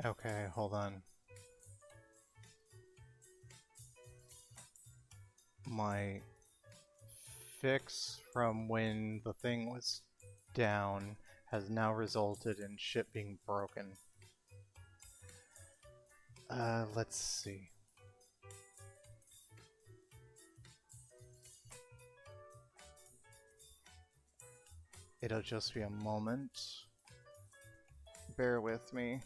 Okay, hold on. My fix from when the thing was down has now resulted in shit being broken. Let's see. It'll just be a moment. Bear with me.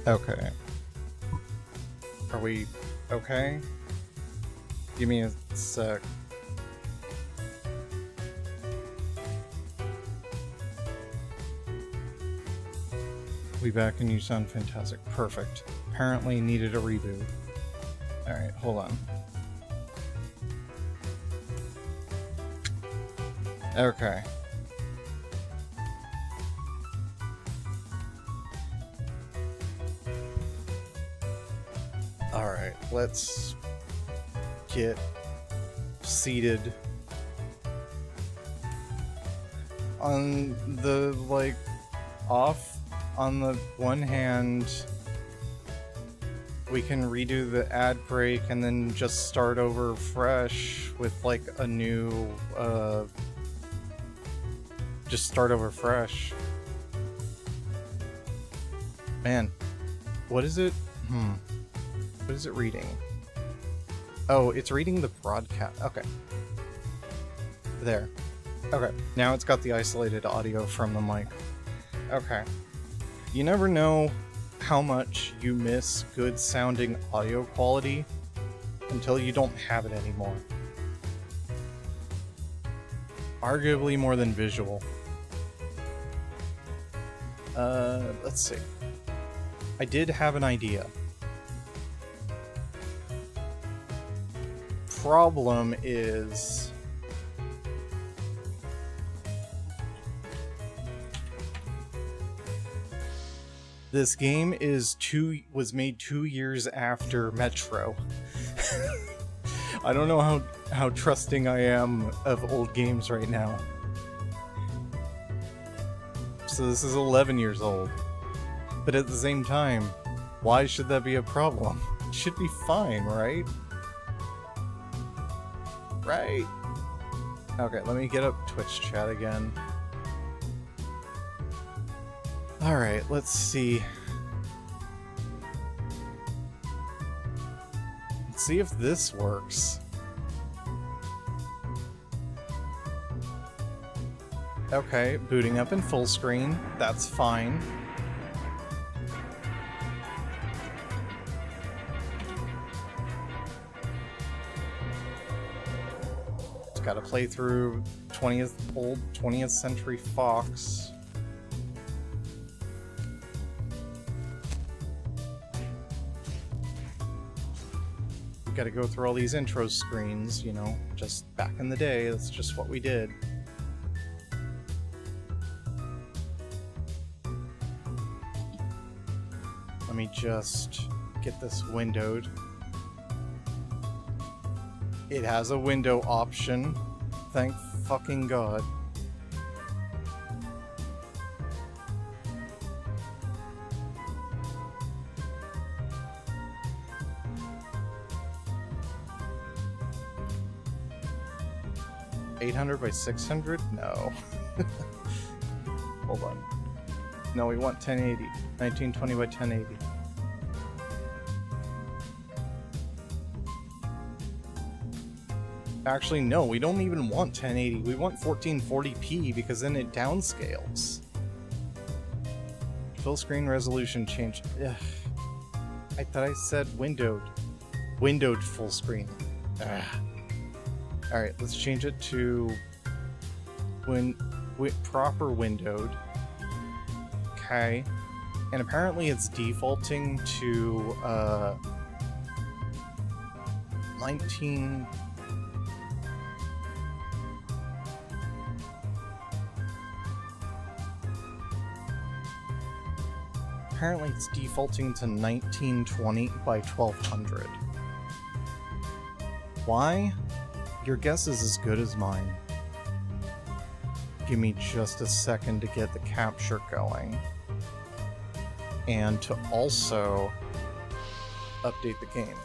Okay. Are we okay? Give me a sec. We back and you sound fantastic. Perfect. Apparently needed a reboot. Alright, hold on. Okay. Alright, let's get seated on the, off. On the one hand, we can redo the ad break and then just start over fresh with, a new, just start over fresh. Man, what is it? What is it reading? Oh, it's reading the broadcast. Okay. There. Okay. Now it's got the isolated audio from the mic. Okay. You never know how much you miss good sounding audio quality until you don't have it anymore. Arguably more than visual. Let's see. I did have an idea. Problem is this game was made 2 years after Metro. I don't know how trusting I am of old games right now. So this is 11 years old. But at the same time, why should that be a problem? It should be fine, right? Right. Okay, let me get up Twitch chat again. Alright, let's see. Let's see if this works. Okay, booting up in full screen. That's fine. Gotta play through 20th Century Fox. We gotta go through all these intro screens, you know, just back in the day, that's just what we did. Let me just get this windowed. It has a window option. Thank fucking God. $800 by 600? No. Hold on. No, we want 1080. 1920 by 1080. Actually, no, we don't even want 1080. We want 1440p because then it downscales. Full screen resolution change. Ugh. I thought I said windowed. Windowed full screen. Alright, let's change it to proper windowed. Okay. And apparently it's defaulting to 19... Apparently it's defaulting to 1920 by 1200. Why? Your guess is as good as mine. Give me just a second to get the capture going. And to also update the game.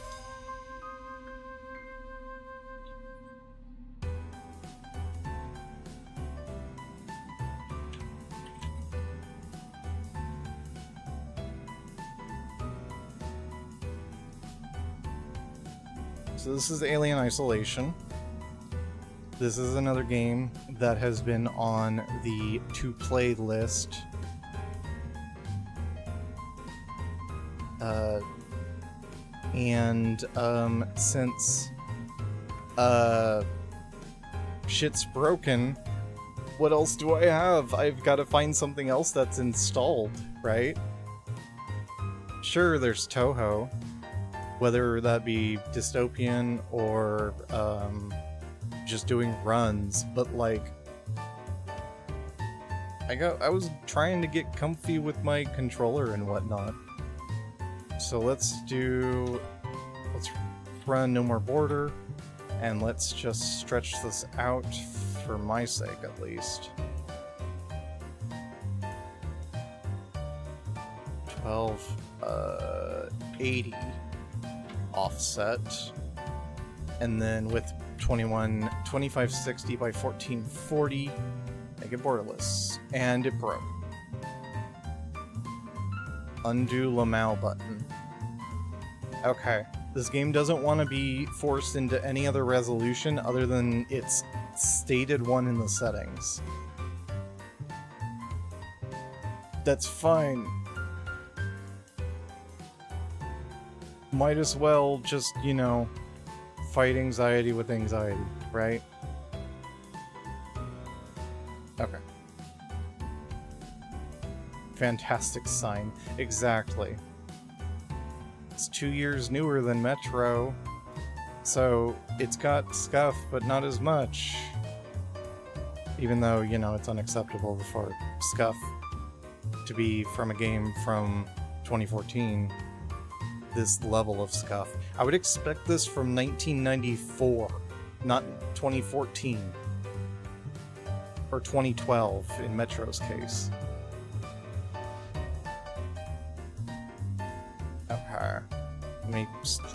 So this is Alien Isolation. This is another game that has been on the to-play list since shit's broken, what else do I have? I've got to find something else that's installed, right? Sure, there's Toho, whether that be dystopian or just doing runs, but like I was trying to get comfy with my controller and whatnot. So let's run No More Border, and let's just stretch this out for my sake at least. 1280 offset, and then with 2560 by 1440, make it borderless, and it broke. Undo Lamau button. Okay, this game doesn't want to be forced into any other resolution other than its stated one in the settings. That's fine. Might as well just, you know, fight anxiety with anxiety, right? Okay. Fantastic sign. Exactly. It's 2 years newer than Metro, so it's got scuff, but not as much. Even though, you know, it's unacceptable for scuff to be from a game from 2014. This level of scuff. I would expect this from 1994, not 2014. Or 2012, in Metro's case. Okay. Let me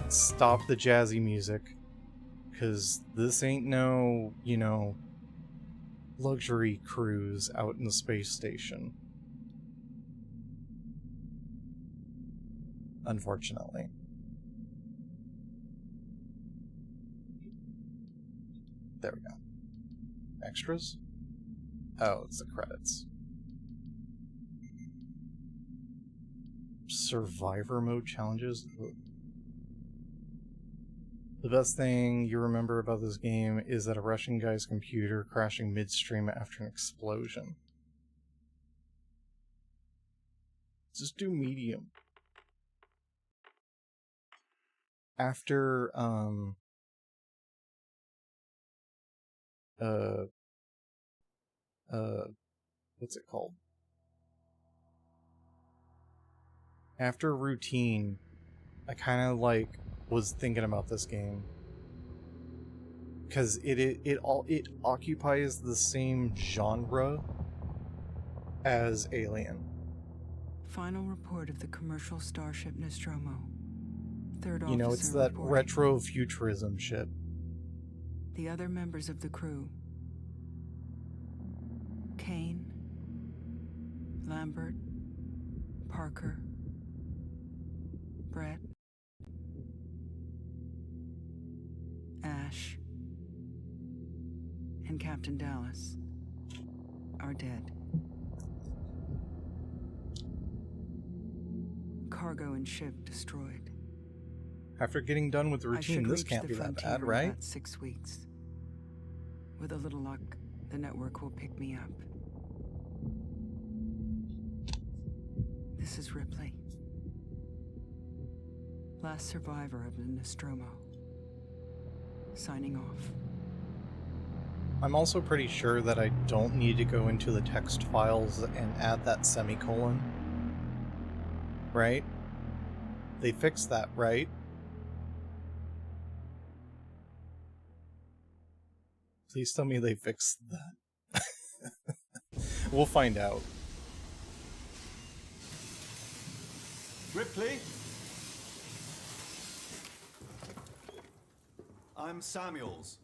stop the jazzy music. Because this ain't no, you know, luxury cruise out in the space station. Unfortunately. There we go. Extras? Oh, it's the credits. Survivor mode challenges? The best thing you remember about this game is that a Russian guy's computer crashing midstream after an explosion. Just do medium. After, what's it called? After Routine, I kind of, like, was thinking about this game. Because it occupies the same genre as Alien. Final report of the commercial starship Nostromo. Third You know, it's officer that reporting. retro futurism shit. The other members of the crew: Kane, Lambert, Parker, Brett, Ash, and Captain Dallas are dead. Cargo and ship destroyed. After getting done with the I routine, should this reach can't the be that frontier bad, in right? about 6 weeks. With a little luck, the network will pick me up. This is Ripley. Last survivor of the Nostromo. Signing off. I'm also pretty sure that I don't need to go into the text files and add that semicolon. Right? They fixed that, right? Please tell me they fixed that. We'll find out. Ripley? I'm Samuels.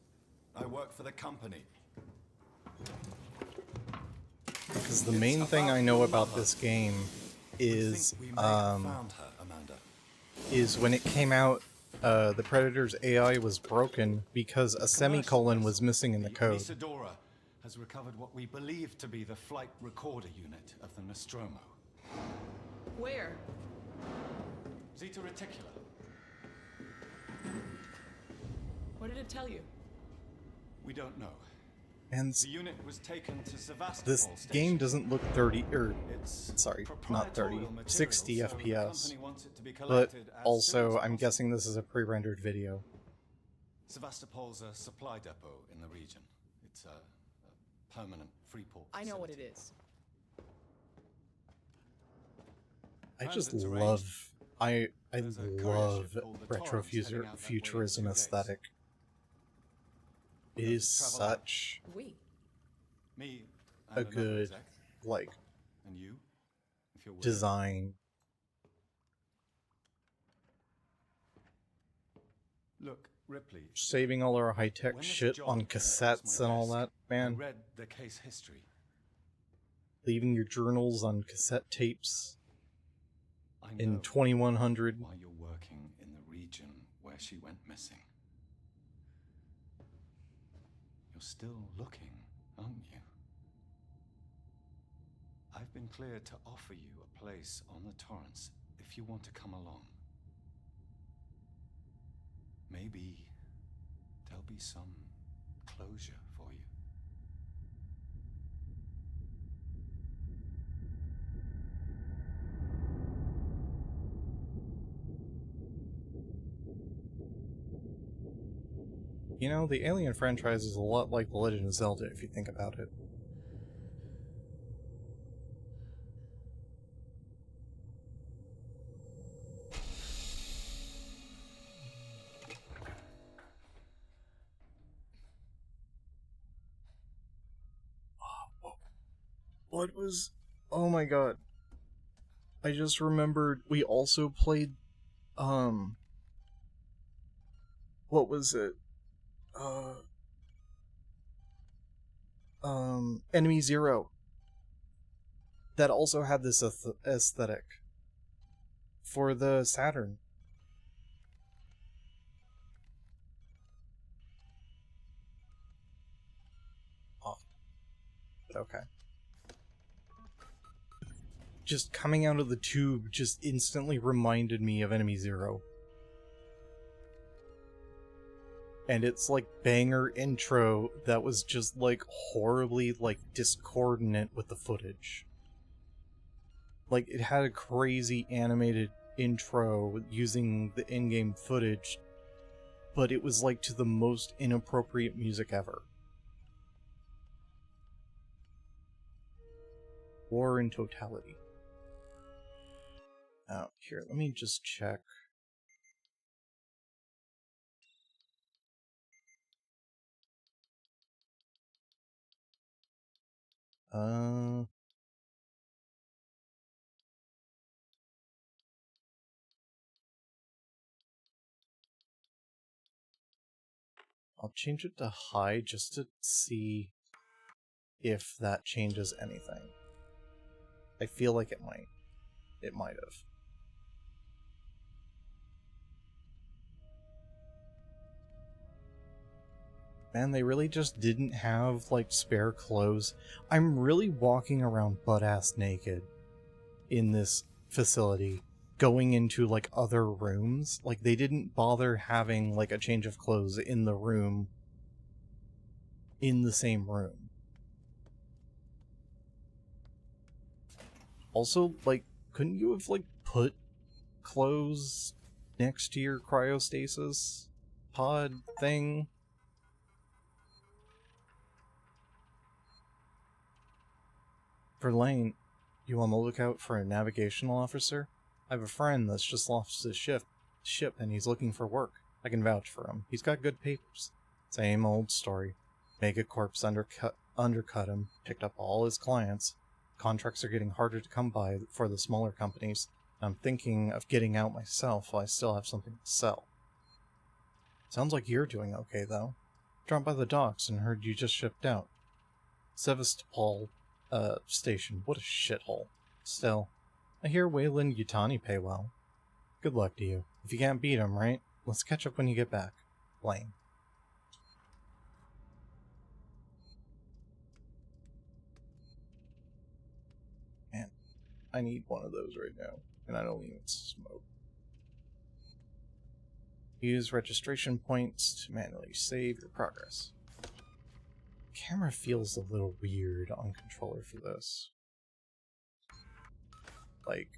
I work for the company. Because the main thing I know about this game is, is when it came out, the Predator's AI was broken because a semicolon was missing in the code. Isadora has recovered what we believe to be the flight recorder unit of the Nostromo. Where? Zeta Reticula. What did it tell you? We don't know. And The unit was taken to Sevastopol this station. game doesn't look 30, or It's sorry, not 30, proprietary material, 60 so the FPS. company wants it to be But collected as also, soon as I'm possible. guessing this is a pre-rendered video. Sevastopol's a supply depot in the region. It's a permanent free port. I know what it facility. is. I And just it's arranged. love, I There's a courier love ship called the Torrens heading out that way in retrofuturism 2 days. aesthetic. It We'll is travel out. such We. Me a and another good, exec, like, and you, if you're willing. design. Look, Ripley. Saving all our high-tech when this shit job on came across cassettes my and all desk, that, I man. read the case history. Leaving your journals on cassette tapes I in know 2100. why you're working in the region where she went missing. You're still looking, aren't you? I've been cleared to offer you a place on the Torrens if you want to come along. Maybe there'll be some closure for you. You know, the Alien franchise is a lot like The Legend of Zelda if you think about it. What was... Oh my god. I just remembered we also played, what was it? Enemy Zero. That also had this aesthetic. For the Saturn. Oh. Okay. Just coming out of the tube just instantly reminded me of Enemy Zero. And it's like banger intro that was just like horribly like discordant with the footage. Like it had a crazy animated intro using the in-game footage, but it was like to the most inappropriate music ever. War in totality. Oh, here, let me just check. I'll change it to high just to see if that changes anything. I feel like it might. It might have. Man, they really just didn't have, like, spare clothes. I'm really walking around butt-ass naked in this facility, going into, like, other rooms. Like, they didn't bother having, like, a change of clothes in the room, in the same room. Also, like, couldn't you have, like, put clothes next to your cryostasis pod thing? Verlaine, you on the lookout for a navigational officer? I have a friend that's just lost his ship and he's looking for work. I can vouch for him. He's got good papers. Same old story. Megacorp's undercut him, picked up all his clients. Contracts are getting harder to come by for the smaller companies. I'm thinking of getting out myself while I still have something to sell. Sounds like you're doing okay, though. Dropped by the docks and heard you just shipped out. Sevastopol, station. What a shithole. Still, I hear Wayland Yutani pay well. Good luck to you. If you can't beat him, right? Let's catch up when you get back. Blaine. Man, I need one of those right now, and I don't even smoke. Use registration points to manually save your progress. Camera feels a little weird on controller for this. Like,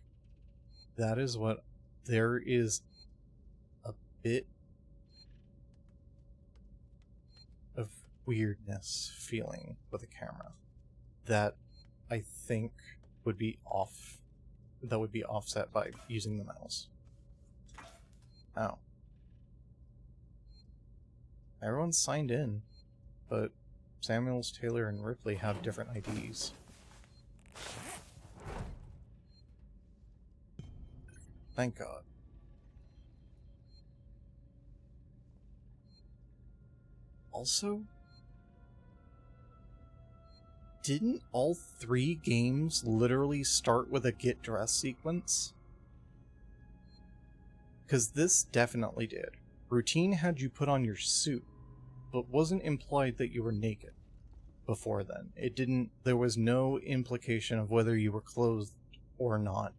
that is what... There is a bit of weirdness feeling with the camera that I think would be offset by using the mouse. Oh. Everyone's signed in, but Samuels, Taylor, and Ripley have different IDs. Thank God. Also, didn't all 3 games literally start with a get dressed sequence? Because this definitely did. Routine had you put on your suit, but wasn't implied that you were naked before then. There was no implication of whether you were clothed or not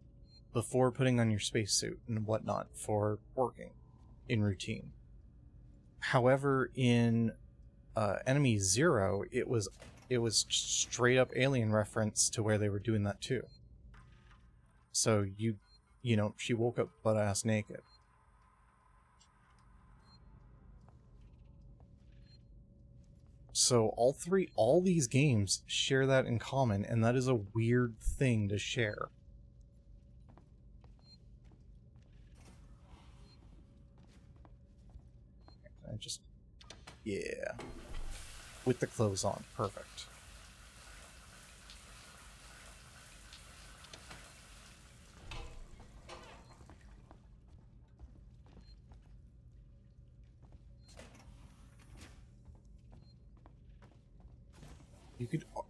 before putting on your spacesuit and whatnot for working in Routine. However, in Enemy Zero, it was straight up Alien reference to where they were doing that too. So you know, she woke up butt ass naked. So all these games share that in common, and that is a weird thing to share. Yeah. With the clothes on. Perfect.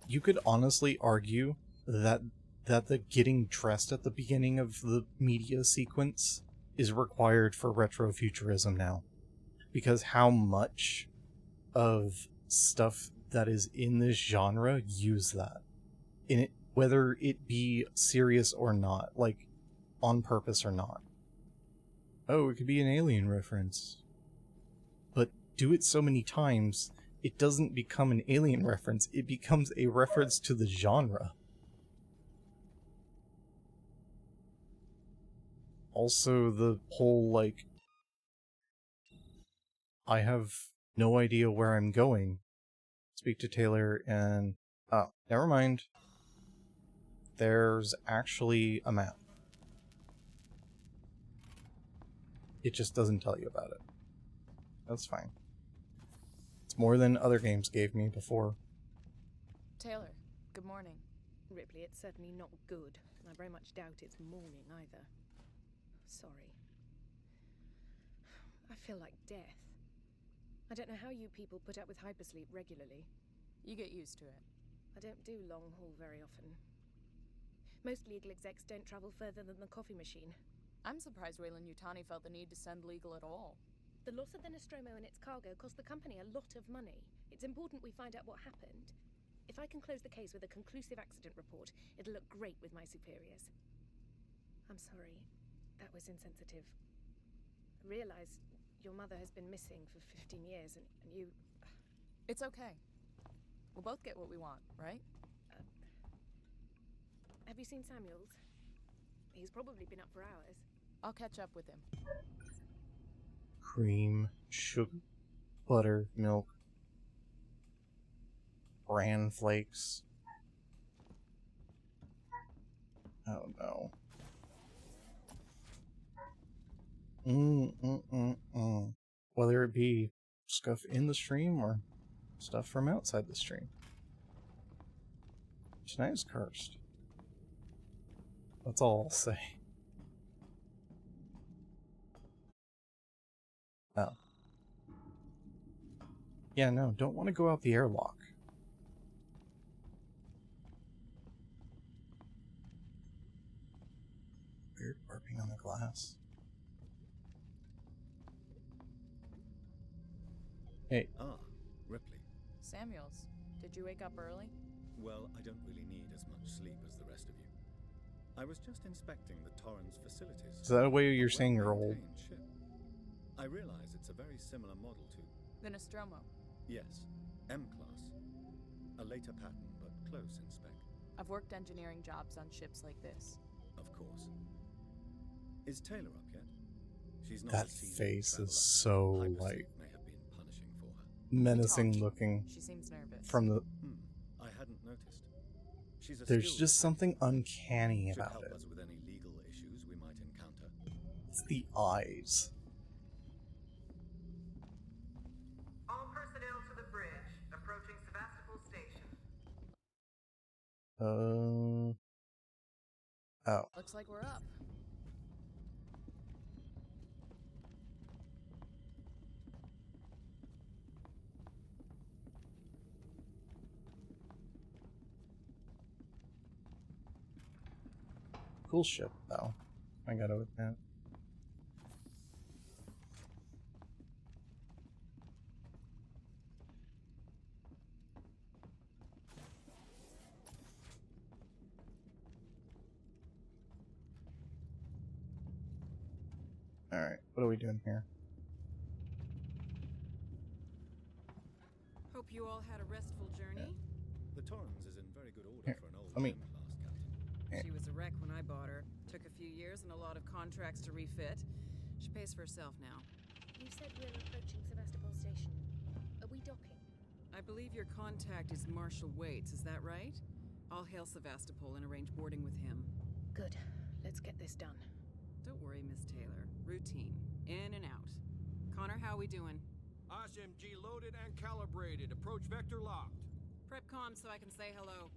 You could honestly argue that the getting dressed at the beginning of the media sequence is required for retrofuturism now. Because how much of stuff that is in this genre use that. In it, whether it be serious or not, like on purpose or not. Oh, it could be an Alien reference. But do it so many times, it doesn't become an Alien reference, it becomes a reference to the genre. Also, the whole, like, I have no idea where I'm going. Speak to Taylor and... Oh, never mind. There's actually a map. It just doesn't tell you about it. That's fine. It's more than other games gave me before. Taylor, good morning. Ripley, it's certainly not good, and I very much doubt it's morning either. Sorry. I feel like death. I don't know how you people put up with hypersleep regularly. You get used to it. I don't do long haul very often. Most legal execs don't travel further than the coffee machine. I'm surprised Wayland Yutani felt the need to send legal at all. The loss of the Nostromo and its cargo cost the company a lot of money. It's important we find out what happened. If I can close the case with a conclusive accident report, it'll look great with my superiors. I'm sorry. That was insensitive. I realize your mother has been missing for 15 years, and you... It's okay. We'll both get what we want, right? Have you seen Samuels? He's probably been up for hours. I'll catch up with him. Cream, sugar, butter, milk, bran flakes. Oh no. Whether it be stuff in the stream or stuff from outside the stream. Tonight is cursed. That's all I'll say. Oh. Yeah, no, don't want to go out the airlock. Weird burping on the glass. Hey. Ah, Ripley. Samuels, did you wake up early? Well, I don't really need as much sleep as the rest of you. I was just inspecting the Torrens facilities. Is that a way you're saying you're old? Ship. I realize it's a very similar model to... The Nostromo. Yes, M-class. A later pattern, but close in spec. I've worked engineering jobs on ships like this. Of course. Is Taylor up yet? She's not That a seasoned face traveler. is so, Hypersleep like, may have been punishing for her. menacing talked. looking She seems nervous. from the... I hadn't noticed. She's a There's skilled just something detective. uncanny Should about help it. us with any legal issues we might encounter. It's the eyes. All personnel to the bridge. Approaching Sevastopol Station. Oh. Looks like we're up. Cool ship, though. I gotta admit. Alright, what are we doing here? Hope you all had a restful journey. The Torrens is in very good order Here, for an old let me- M-class captain. Yeah. She was a wreck when I bought her. Took a few years and a lot of contracts to refit. She pays for herself now. You said we're approaching Sevastopol Station. Are we docking? I believe your contact is Marshal Waits, is that right? I'll hail Sevastopol and arrange boarding with him. Good. Let's get this done. Don't worry, Miss Taylor. Routine. In and out. Connor, how we doing? SMG loaded and calibrated. Approach vector locked. Prep comm so I can say hello.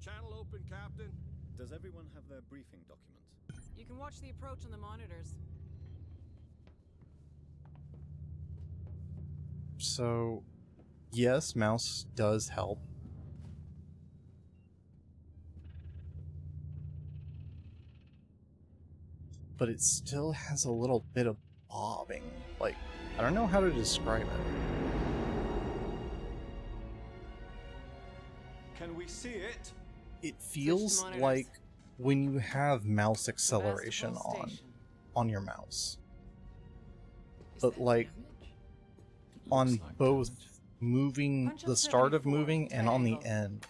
Channel open, Captain. Does everyone have their briefing documents? You can watch the approach on the monitors. So, yes, mouse does help. But it still has a little bit of bobbing. Like, I don't know how to describe it. Can we see it? It feels monitors. like when you have mouse acceleration Sevastopol Station. on your mouse. Is But that like damage? on Looks like both damage. moving Punch up the start of 74, moving and on the triangle. end.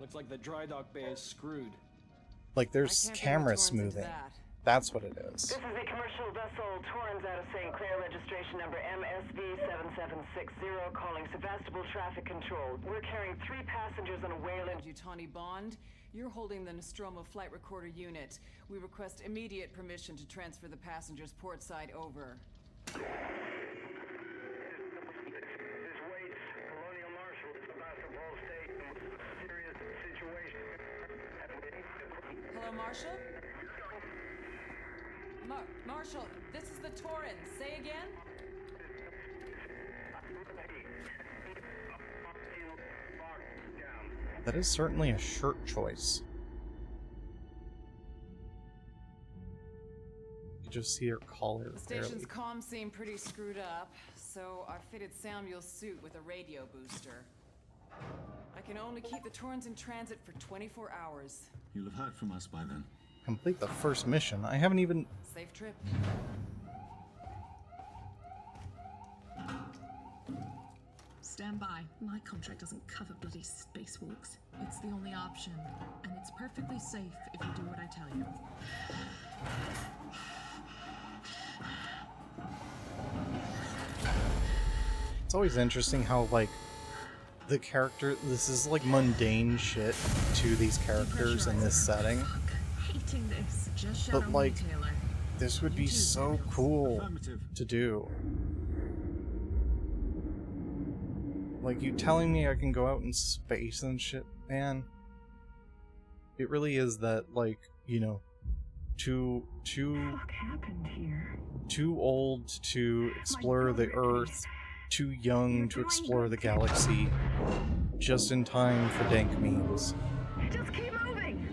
Looks like the dry dock bay is screwed. Like I there's can't bring the camera Torrens into smoothing. that. That's what it is. This is a commercial vessel Torrens out of St. Clair, registration number MSV7760, calling Sevastopol Traffic Control. We're carrying 3 passengers on a Wayland. Yutani Bond, you're holding the Nostromo flight recorder unit. We request immediate permission to transfer the passengers port side over. This Waits, Colonial Marshal, Sevastopol Station. Serious situation. Hello, Marshal? Marshal, this is the Torrens. Say again? That is certainly a shirt choice. You just see her collar The barely. station's comms seem pretty screwed up, so I fitted Samuel's suit with a radio booster. I can only keep the Torrens in transit for 24 hours. You'll have heard from us by then. Complete the first mission. I haven't even... Safe trip. Stand by. My contract doesn't cover bloody spacewalks. It's the only option, and it's perfectly safe if you do what I tell you. It's always interesting how, like, the character, this is like mundane shit to these characters in this setting. Hating this. Just But, shadow me, like, Taylor. this would be so cool to do. Like, you telling me I can go out in space and shit, man. It really is that, like, you know, too old to explore the Earth, too young to explore the galaxy, just in time for dank memes. Just keep moving.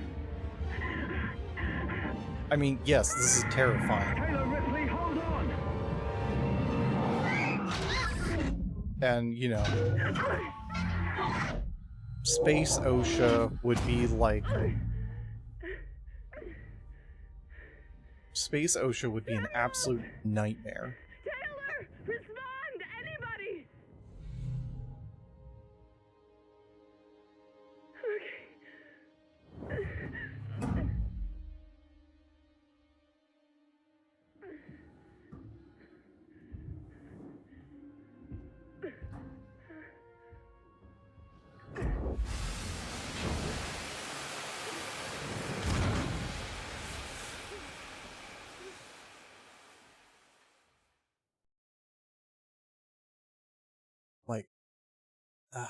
I mean, yes, this is terrifying. Taylor Ripley, hold on. And, you know, Space OSHA would be like... Space OSHA would be an absolute nightmare. Taylor, respond, anybody. Like, I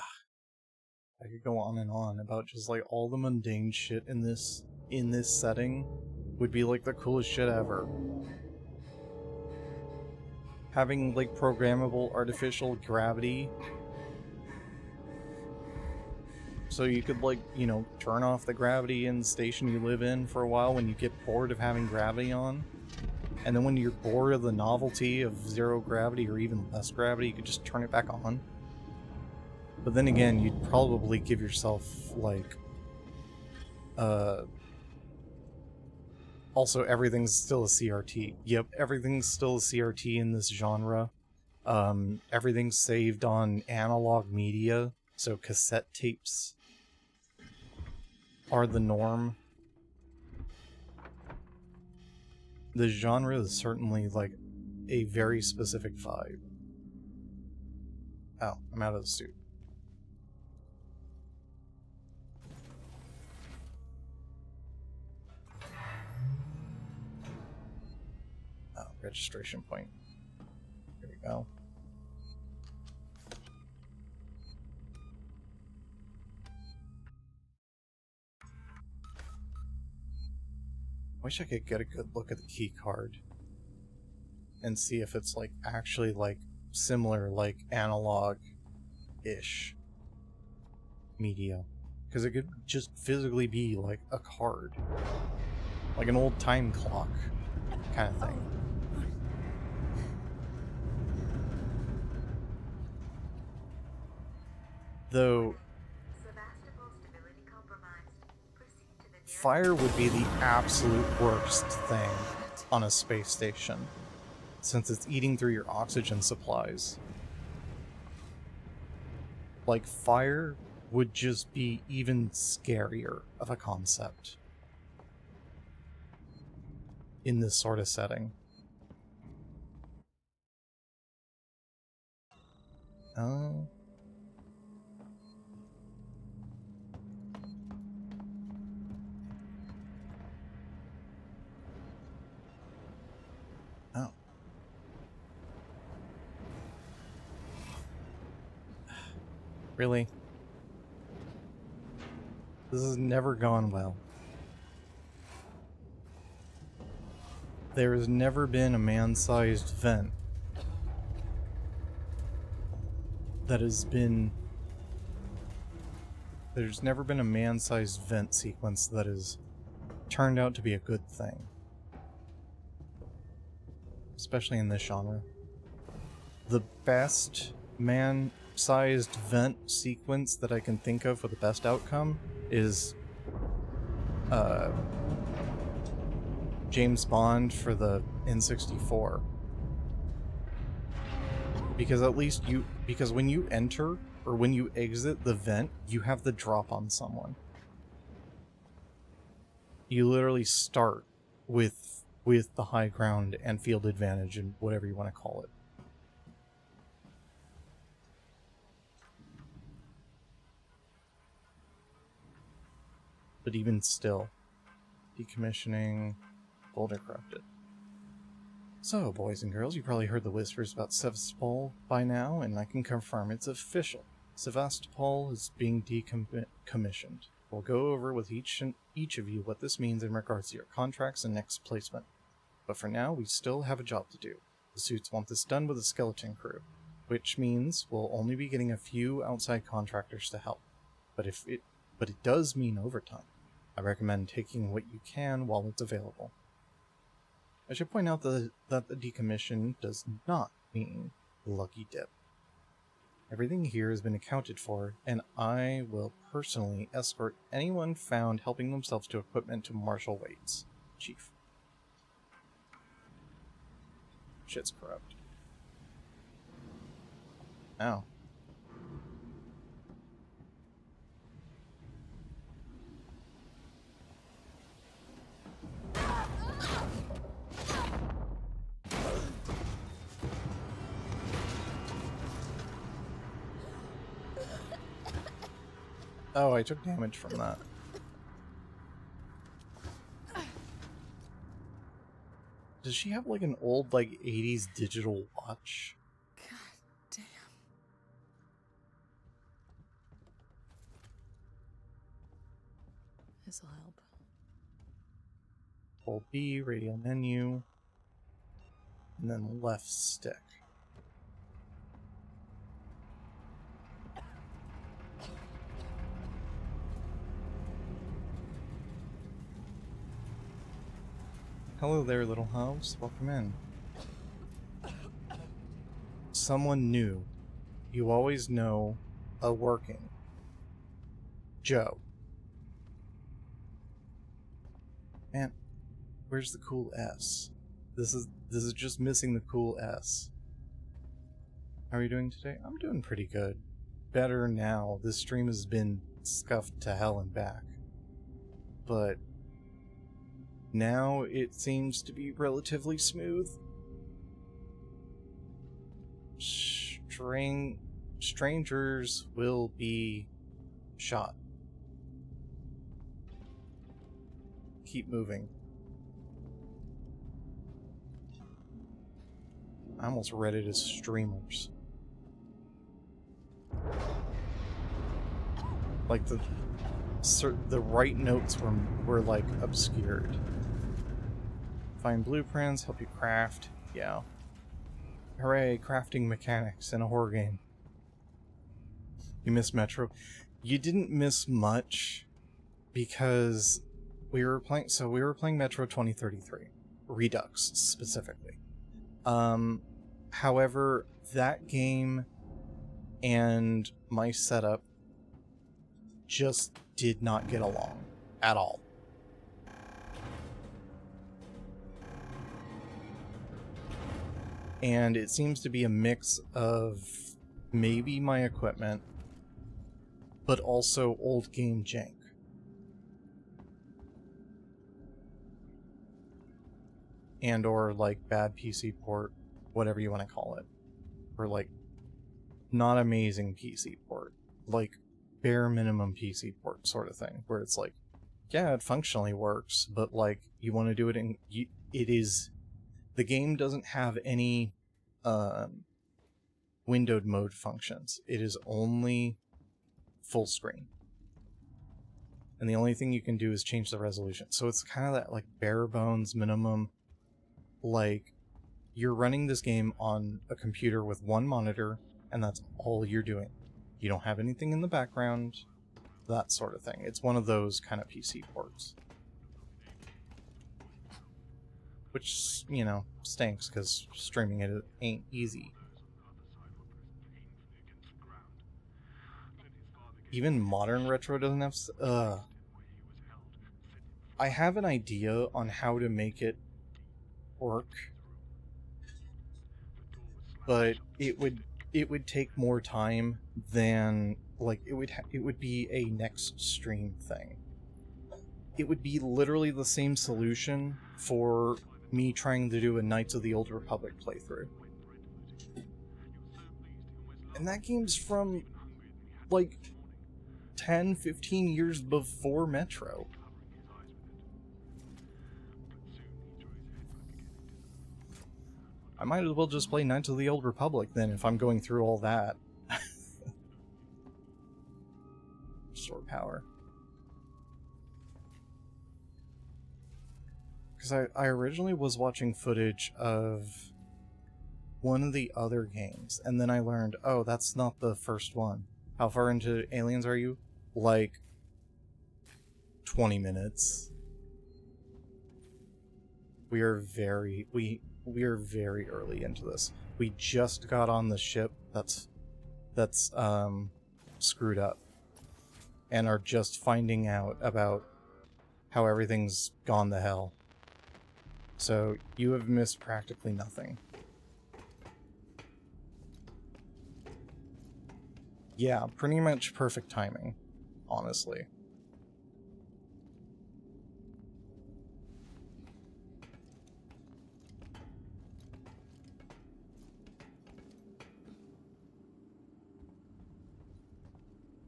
could go on and on about just like all the mundane shit in this setting would be like the coolest shit ever. Having like programmable artificial gravity, so you could, like, you know, turn off the gravity in the station you live in for a while when you get bored of having gravity on. And then when you're bored of the novelty of zero gravity or even less gravity, you could just turn it back on. But then again, you'd probably give yourself, like, also, everything's still a CRT. Yep, everything's still a CRT in this genre. Everything's saved on analog media, so cassette tapes are the norm. The genre is certainly, like, a very specific vibe. Oh, I'm out of the suit. Oh, registration point. Here we go. Wish I could get a good look at the key card and see if it's, like, actually, like, similar, like, analog-ish media. Because it could just physically be, like, a card. Like an old time clock kind of thing. Though, fire would be the absolute worst thing on a space station, since it's eating through your oxygen supplies. Like, fire would just be even scarier of a concept in this sort of setting. Oh. Oh. Really? This has never gone well. There has never been a man-sized vent that has been... There's never been a man-sized vent sequence that has turned out to be a good thing. Especially in this genre. The best man-sized vent sequence that I can think of for the best outcome is James Bond for the N64. Because at least because when you enter or when you exit the vent, you have the drop on someone. You literally start with the high ground and field advantage and whatever you want to call it. But even still, decommissioning, folder corrupted. So, boys and girls, you probably heard the whispers about Sevastopol by now, and I can confirm it's official. Sevastopol is being decommissioned. We'll go over with each of you what this means in regards to your contracts and next placement. But for now, we still have a job to do. The suits want this done with a skeleton crew, which means we'll only be getting a few outside contractors to help. But it does mean overtime. I recommend taking what you can while it's available. I should point out that the decommission does not mean lucky dip. Everything here has been accounted for, and I will personally escort anyone found helping themselves to equipment to Marshal Waits, Chief. Shit's corrupt. Ow. Oh, I took damage from that. Does she have like an old, like, 80s digital watch? God damn. This'll help. Hold B, radial menu, and then left stick. Hello there, little house. Welcome in. Someone new. You always know a working. Joe. Man, where's the cool S? This is just missing the cool S. How are you doing today? I'm doing pretty good. Better now. This stream has been scuffed to hell and back. But now it seems to be relatively smooth. Strangers will be shot. Keep moving. I almost read it as streamers. Like the right notes were like obscured. Find blueprints, help you craft. Yeah. Hooray, crafting mechanics in a horror game. You missed Metro. You didn't miss much because we were playing Metro 2033. Redux specifically. However, that game and my setup just did not get along at all. And it seems to be a mix of maybe my equipment, but also old game jank. And or like bad PC port, whatever you want to call it. Or like not amazing PC port. Like bare minimum PC port sort of thing. Where it's like, yeah, it functionally works, but like you want to do it in... The game doesn't have any windowed mode functions. It is only full screen. And the only thing you can do is change the resolution. So it's kind of that like bare bones minimum, like you're running this game on a computer with one monitor and that's all you're doing. You don't have anything in the background, that sort of thing. It's one of those kind of PC ports. Which, you know, stinks because streaming it ain't easy. Even modern retro doesn't have... I have an idea on how to make it work, but it would take more time than, like, it would be a next stream thing. it would be literally the same solution for me trying to do a Knights of the Old Republic playthrough. And that game's from, like, 10, 15 years before Metro. I might as well just play Knights of the Old Republic then if I'm going through all that. Sword power. Because I originally was watching footage of one of the other games, and then I learned, oh, that's not the first one. How far into Aliens are you? Like 20 minutes. We are very early into this. We just got on the ship that's screwed up, and are just finding out about how everything's gone to hell. So you have missed practically nothing. Yeah, pretty much perfect timing, honestly.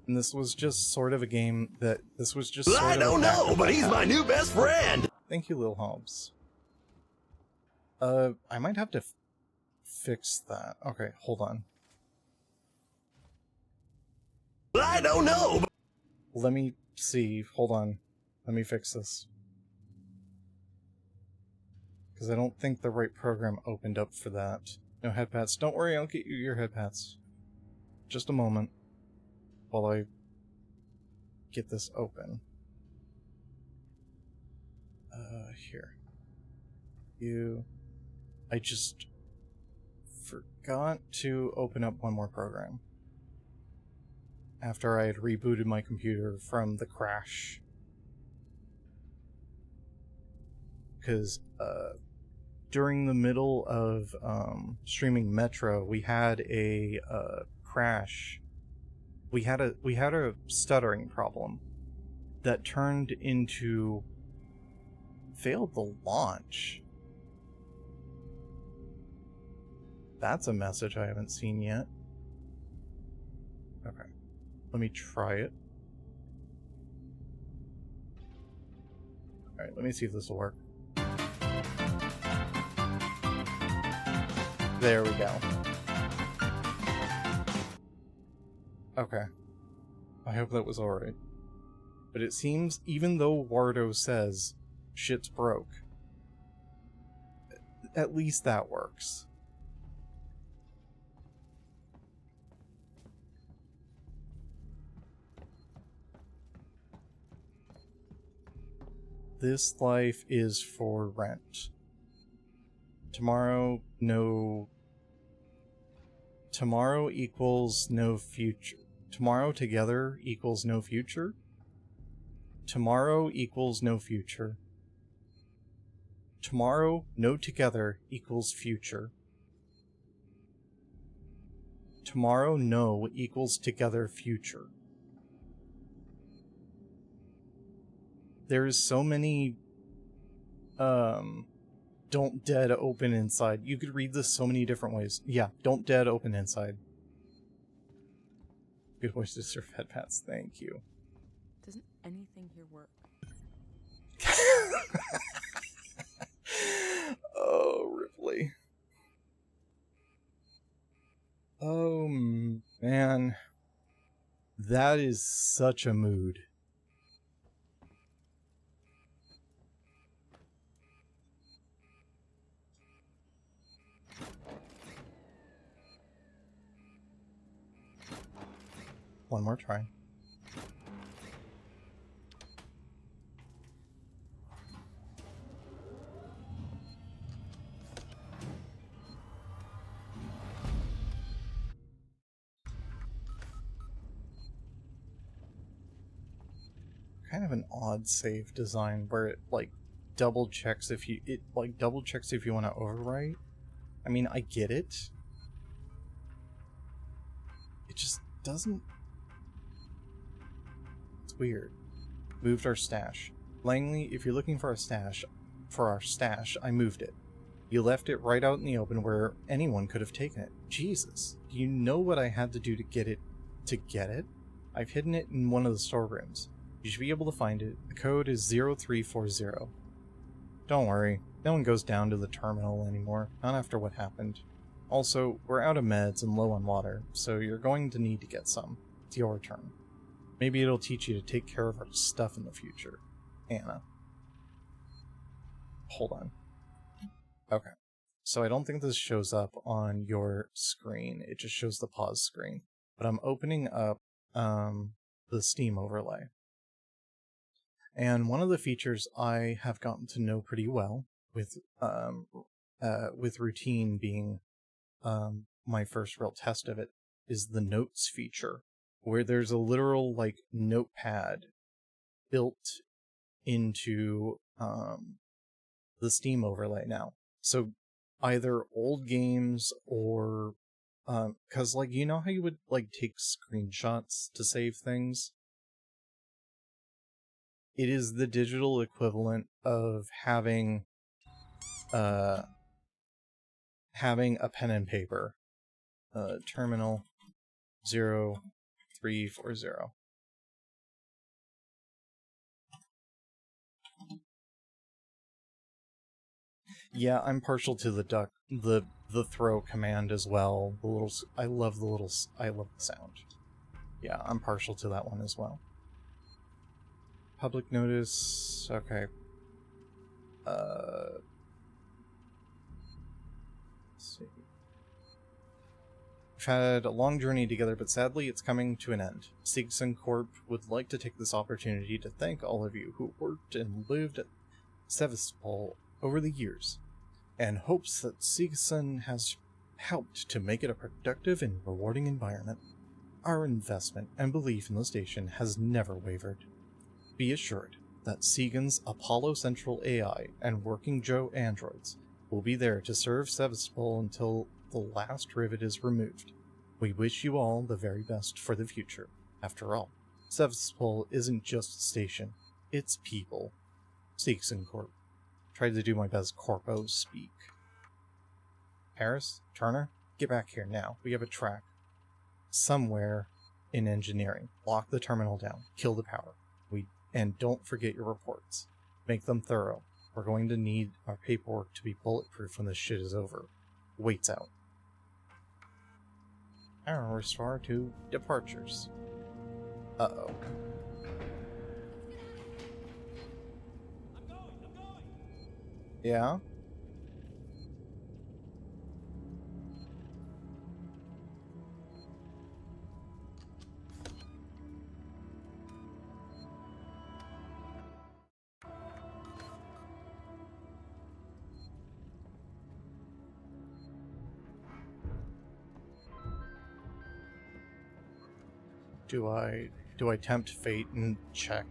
And this was just sort of a game that... This was just sort of... I don't know, but he's my new best friend! Thank you, Lil Holmes. I might have to fix that. Okay, hold on. I don't know! Let me see. Hold on. Let me fix this. Because I don't think the right program opened up for that. No head pats. Don't worry, I'll get you your head pats. Just a moment. While I get this open. Here. I just forgot to open up one more program. After I had rebooted my computer from the crash. Because, during the middle of, streaming Metro, we had a, crash. We had a stuttering problem that turned into failed the launch. That's a message I haven't seen yet. Okay. Let me try it. Alright, let me see if this will work. There we go. Okay. I hope that was alright. But it seems, even though Wardo says shit's broke, at least that works. This life is for rent. Tomorrow, no... Tomorrow equals no future. Tomorrow together equals no future. Tomorrow equals no future. Tomorrow, no together equals future. Tomorrow, no equals together future. There's so many, don't dead open inside. You could read this so many different ways. Yeah, don't dead open inside. Good voice to serve head pats, thank you. Doesn't anything here work? Oh, Ripley. Oh, man. That is such a mood. One more try. Kind of an odd save design where it like double checks if you want to overwrite. I mean, I get it. It just doesn't. It's weird. Moved our stash. Langley, if you're looking for our stash, I moved it. You left it right out in the open where anyone could have taken it. Jesus, do you know what I had to do to get it? I've hidden it in one of the storerooms. You should be able to find it. The code is 0340. Don't worry, no one goes down to the terminal anymore, not after what happened. Also, we're out of meds and low on water, so you're going to need to get some. It's your turn. Maybe it'll teach you to take care of our stuff in the future. Anna. Hold on. Okay. So I don't think this shows up on your screen. It just shows the pause screen. But I'm opening up the Steam overlay. And one of the features I have gotten to know pretty well, with routine being my first real test of it, is the notes feature, where there's a literal like notepad built into the Steam overlay now. So either old games or because like you know how you would like take screenshots to save things? It is the digital equivalent of having a pen and paper. Terminal 0340. Yeah, I'm partial to the throw command as well. I love the sound. Yeah, I'm partial to that one as well. Public notice. Okay. Let's see. We've had a long journey together, but sadly it's coming to an end. Siegson Corp would like to take this opportunity to thank all of you who worked and lived at Sevastopol over the years, and hopes that Siegson has helped to make it a productive and rewarding environment. Our investment and belief in the station has never wavered. Be assured that Siegson's Apollo Central AI and Working Joe androids will be there to serve Sevastopol until the last rivet is removed. We wish you all the very best for the future. After all, Sevastopol isn't just a station, it's people. Siegson Corp. Tried to do my best corpo speak. Harris? Turner? Get back here now. We have a track. Somewhere in engineering. Lock the terminal down. Kill the power. And don't forget your reports. Make them thorough. We're going to need our paperwork to be bulletproof when this shit is over. Waits out. Arrow restore to departures. Uh-oh. Yeah? Do I tempt fate and check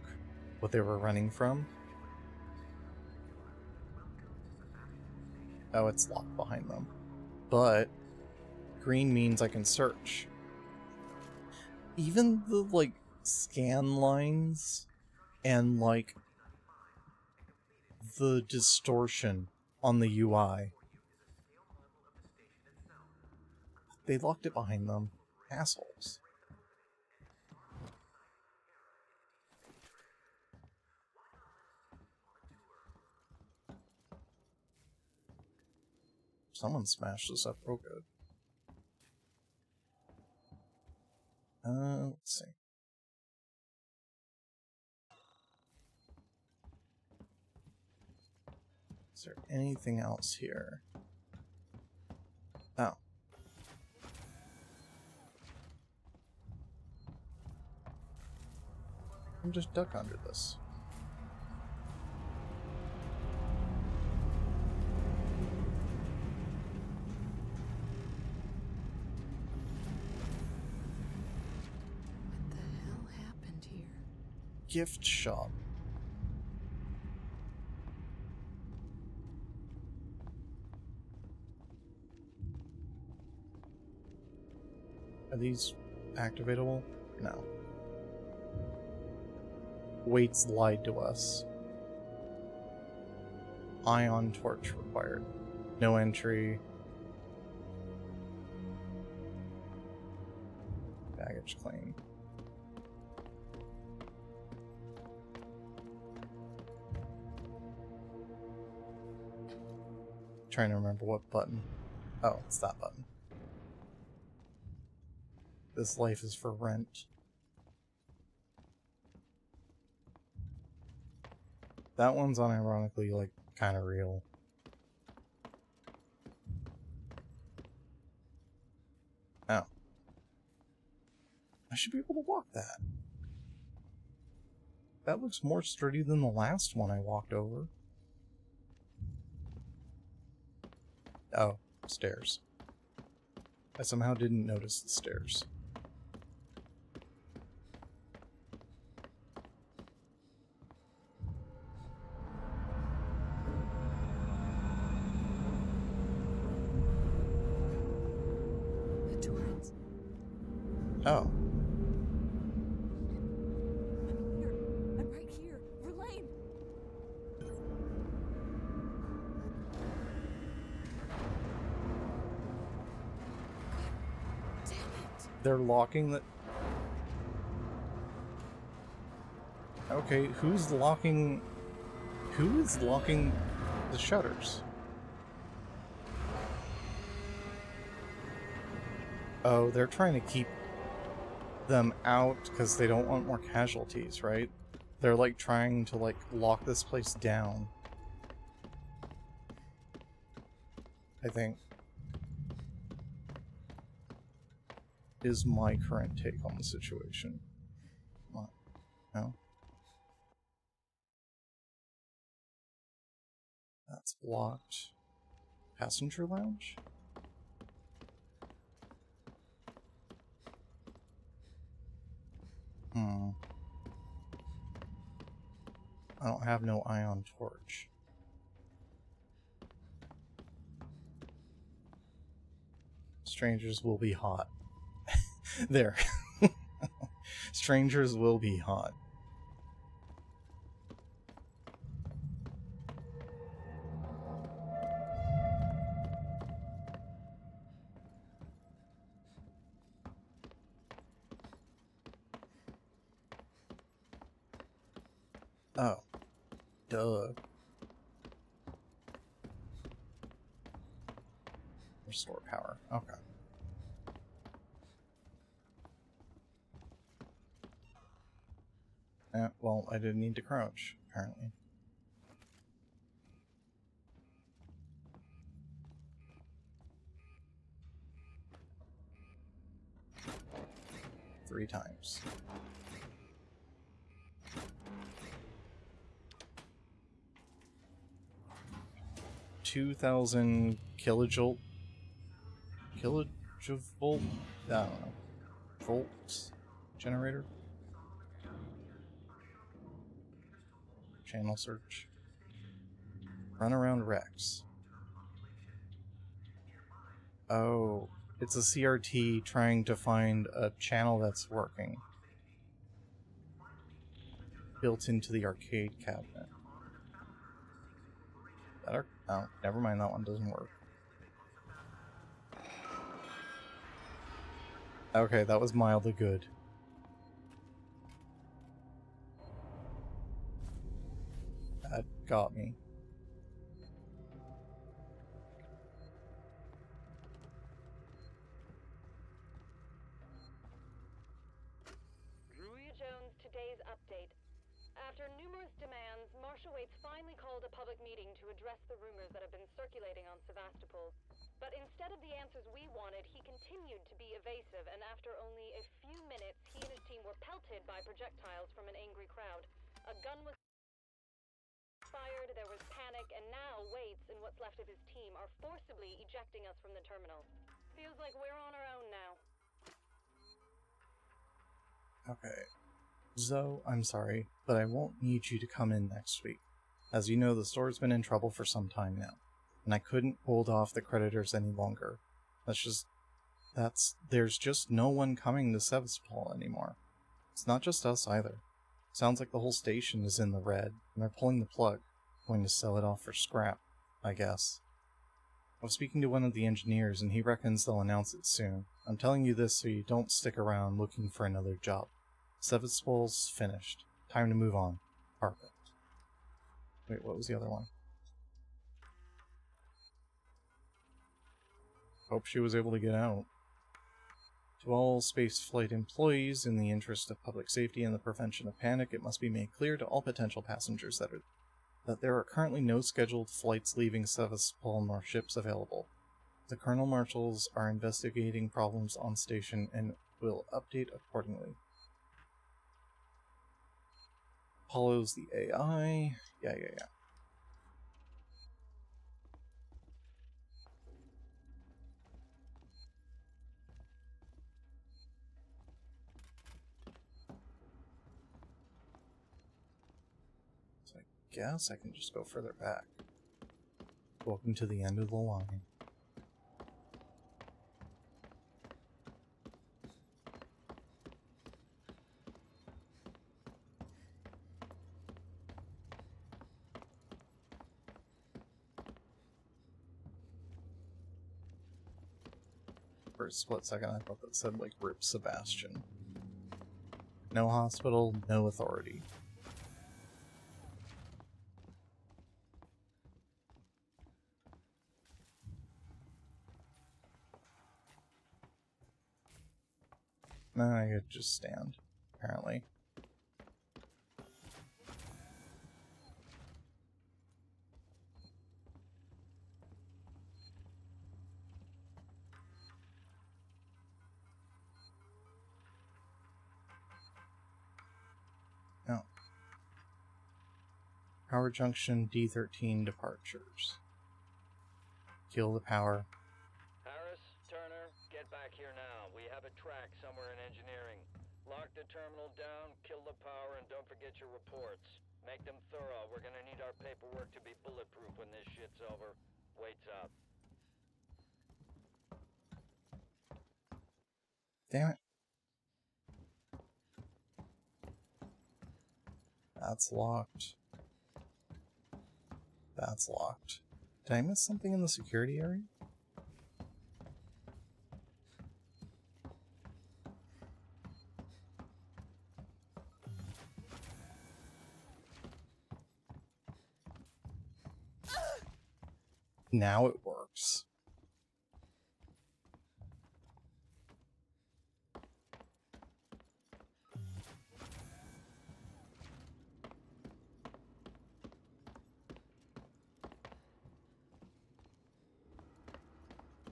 what they were running from? Oh, it's locked behind them. But green means I can search. Even the, like, scan lines and, like, the distortion on the UI. They locked it behind them. Assholes. Someone smashed this up real good. Let's see. Is there anything else here? Oh. I'm just duck under this. Gift shop. Are these activatable? No. Waits lied to us. Ion torch required. No entry. Baggage claim. Trying to remember what button. Oh, it's that button. This life is for rent. That one's unironically, like, kind of real. Oh. I should be able to walk that. That looks more sturdy than the last one I walked over. Oh, stairs. I somehow didn't notice the stairs. The Torrens. Oh. I'm here. I'm right here. Verlaine! Damn it! They're locking the... Okay, who's locking... Who is locking the shutters? Oh, they're trying to keep them out because they don't want more casualties, right? They're like trying to like lock this place down. I think. Is my current take on the situation. What? No? That's blocked. Passenger lounge? I don't have no ion torch. Strangers will be hot. There. Strangers will be hot. Oh. Duh. Restore power. Okay. Well, I didn't need to crouch, apparently. Three times. $2,000 kilojolt. Kilojolt? I don't know. Volts generator? Channel search. Run around Rex. Oh, it's a CRT trying to find a channel that's working. Built into the arcade cabinet. Oh, never mind, that one doesn't work. Okay, that was mildly good. That got me. Druia Jones, today's update. After numerous demands, Marshal Waits finally called a public meeting to address the rumors that have been circulating on Sevastopol. But instead of the answers we wanted, he continued to be evasive, and after only a few minutes, he and his team were pelted by projectiles from an angry crowd. A gun was fired, there was panic, and now Waits and what's left of his team are forcibly ejecting us from the terminal. Feels like we're on our own now. Okay. Zoe, I'm sorry, but I won't need you to come in next week. As you know, the store's been in trouble for some time now, and I couldn't hold off the creditors any longer. There's just no one coming to Sevastopol anymore. It's not just us either. Sounds like the whole station is in the red, and they're pulling the plug. going to sell it off for scrap, I guess. I was speaking to one of the engineers, and he reckons they'll announce it soon. I'm telling you this so you don't stick around looking for another job. Sevastopol's finished. Time to move on. Perfect. Wait, what was the other one? Hope she was able to get out. To all spaceflight employees, in the interest of public safety and the prevention of panic, it must be made clear to all potential passengers that there are currently no scheduled flights leaving Sevastopol nor ships available. The Colonel Marshals are investigating problems on station and will update accordingly. Apollo's the AI. Yeah. So I guess I can just go further back. Welcome to the end of the line. For a split second, I thought that said, like, Rip Sebastian. No hospital, no authority. No, I could just stand, apparently. No. Power Junction D13 departures. Kill the power. Harris, Turner, get back here now. We have a track somewhere in engineering. Lock the terminal down, kill the power, and don't forget your reports. Make them thorough. We're gonna need our paperwork to be bulletproof when this shit's over. Waits up. Damn it. That's locked. That's locked. Did I miss something in the security area? Now it works.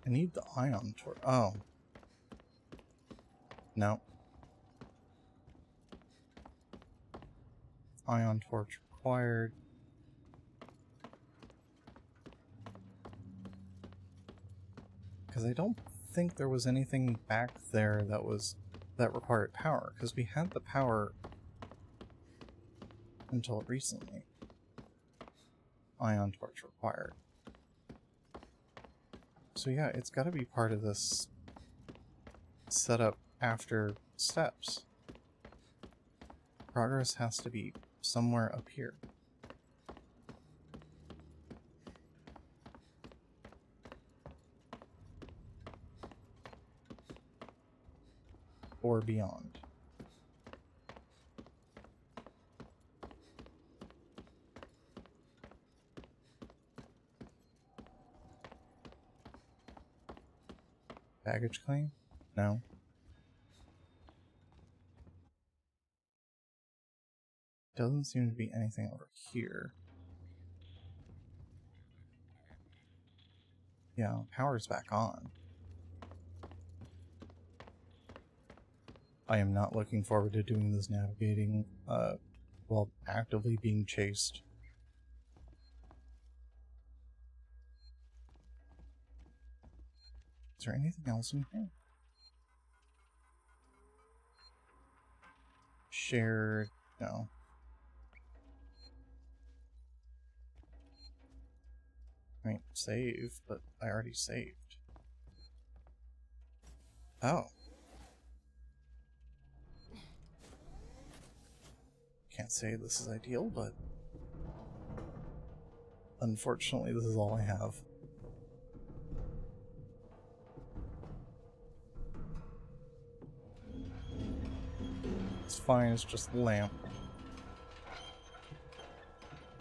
I need the ion torch. Oh. No. Ion torch required. Because I don't think there was anything back there that required power, because we had the power until recently. Ion torch required. So yeah, it's got to be part of this setup after steps. Progress has to be somewhere up here. Or beyond. Baggage claim? No. Doesn't seem to be anything over here. Yeah, power's back on. I am not looking forward to doing this navigating while actively being chased. Is there anything else in here? Shared? No. I mean, save, but I already saved. Oh. Can't say this is ideal, but Unfortunately, this is all I have. It's fine, it's just the lamp.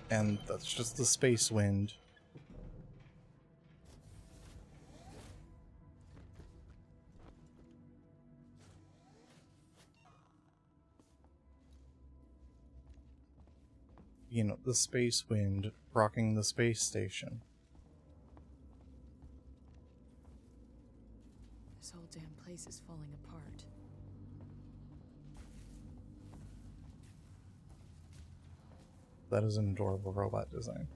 And that's just the space wind. You know, the space wind rocking the space station. This whole damn place is falling apart. That is an adorable robot design.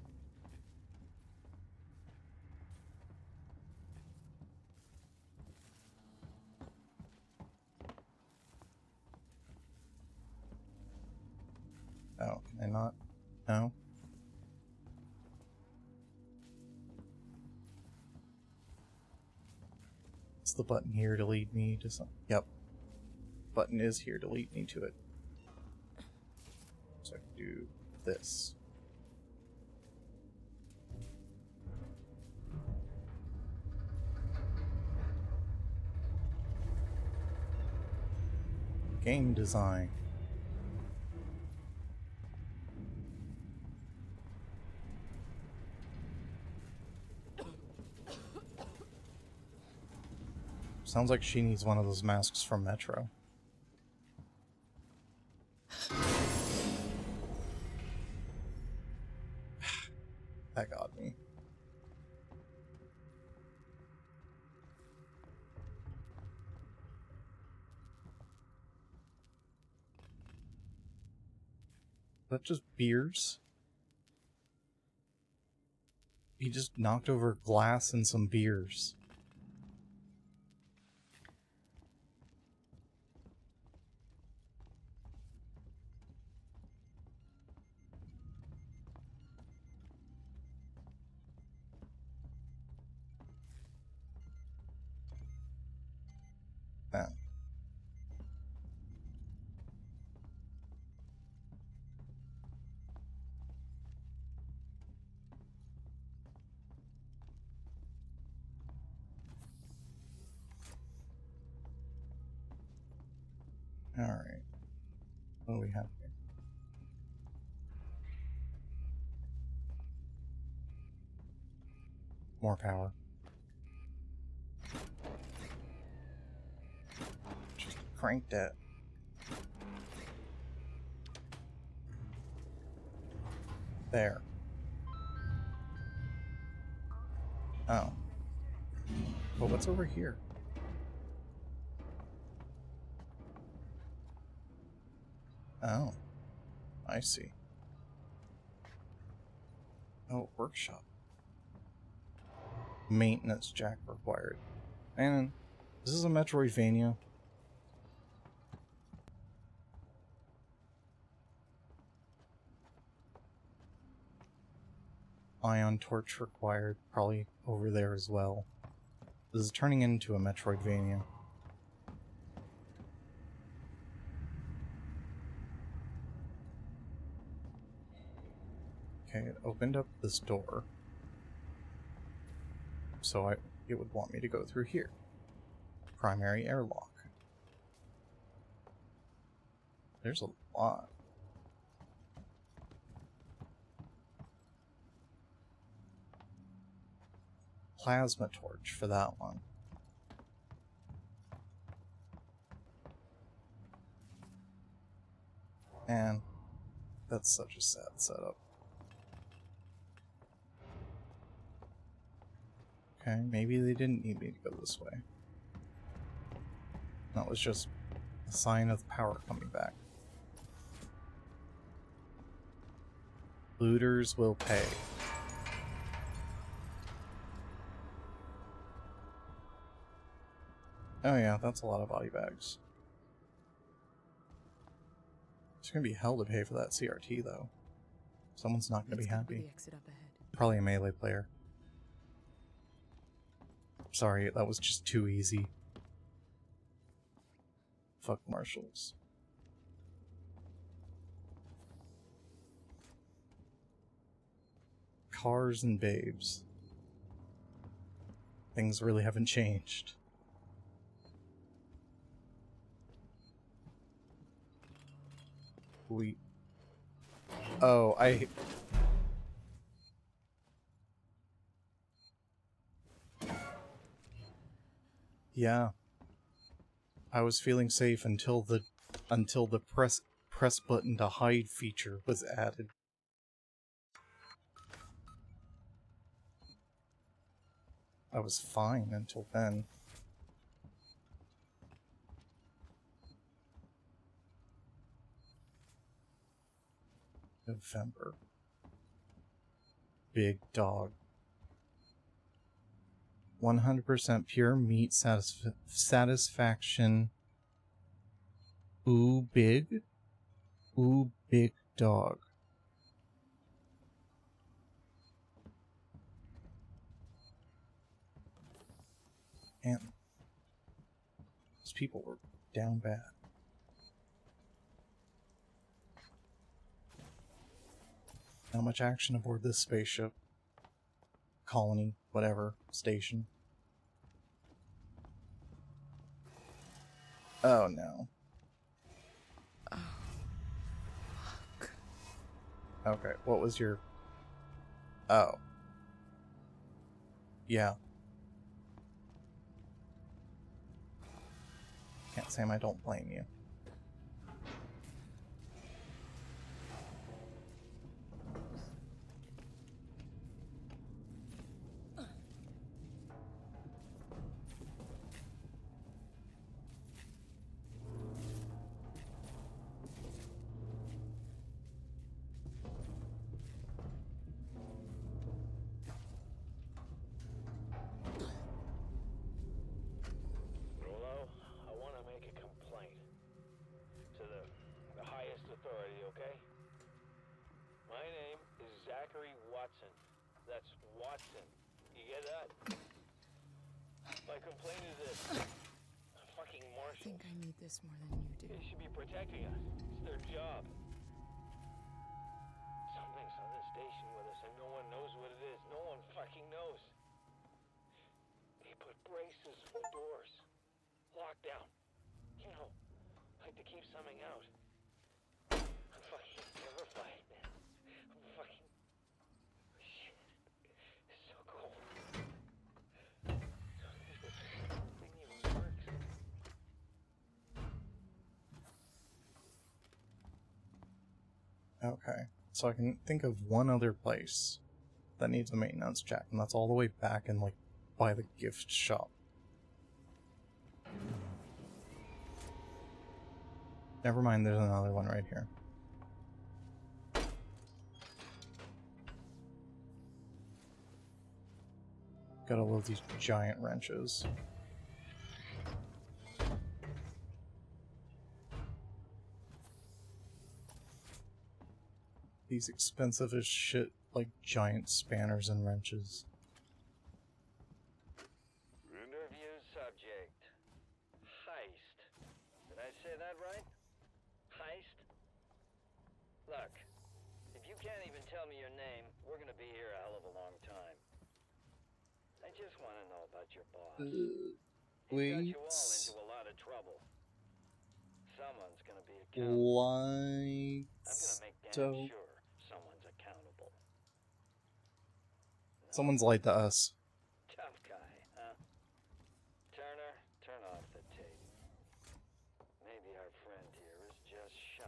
Oh, can I not? No? Is the button here to lead me to some? Yep. Button is here to lead me to it. So I can do this. Game design. Sounds like she needs one of those masks from Metro. That got me. Is that just beers? He just knocked over glass and some beers. Man. Alright. What do we have here? More power. Just cranked it. There. Oh. But what's over here? Oh. I see. Oh, workshop. Maintenance jack required. Man, this is a Metroidvania. Ion torch required, probably over there as well. This is turning into a Metroidvania. Okay, it opened up this door. So it would want me to go through here. Primary airlock. There's a lot. Plasma torch for that one. And that's such a sad setup. Okay, maybe they didn't need me to go this way. That was just a sign of power coming back. Looters will pay. Oh yeah, that's a lot of body bags. It's gonna be hell to pay for that CRT though. Someone's not gonna be happy. Probably a melee player. Sorry, that was just too easy. Fuck marshals. cars and babes. Things really haven't changed. Oh, yeah. I was feeling safe until the press button to hide feature was added. I was fine until then. November. Big dog. 100% pure meat satisfaction. Ooh, big. Ooh, big dog. And these people were down bad. Not much action aboard this spaceship. Colony, whatever, station. Oh no. Oh, fuck. Okay, what was your... Oh. Yeah. Can't say I don't blame you. Rolo, I want to make a complaint to the highest authority, okay? My name is Zachary Watson. That's Watson. You get that? My complaint is this. Fucking I marshals. think I need this more than you do. They should be protecting us. It's their job. Something's on this station with us and no one knows what it is. No one fucking knows. They put braces for the doors. Lockdown. You know, like to keep something out. I'm fucking terrified, man. I'm fucking... Shit. It's so cold. This thing even works. Okay, so I can think of one other place that needs a maintenance check, and that's all the way back in, like, by the gift shop. Never mind, there's another one right here. Gotta love these giant wrenches. These expensive as shit, like giant spanners and wrenches. Interview subject. Heist. Did I say that right? Heist? Look, if you can't even tell me your name, we're gonna be here a hell of a long time. I just want to know about your boss. He's got you all into a lot of trouble. Someone's gonna be accountable. I'm gonna make damn sure someone's accountable. Someone's lied to us. Tough guy, huh? Turner, turn off the tape. Maybe our friend here is just shy.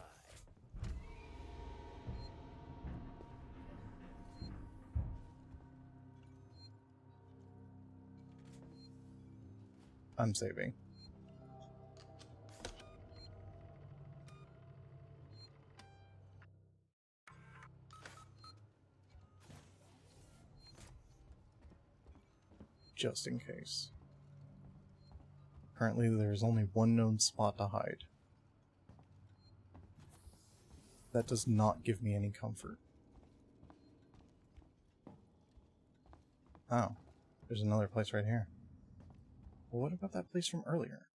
I'm saving. Just in case. Currently, there's only one known spot to hide. That does not give me any comfort. Oh, there's another place right here. Well, what about that place from earlier?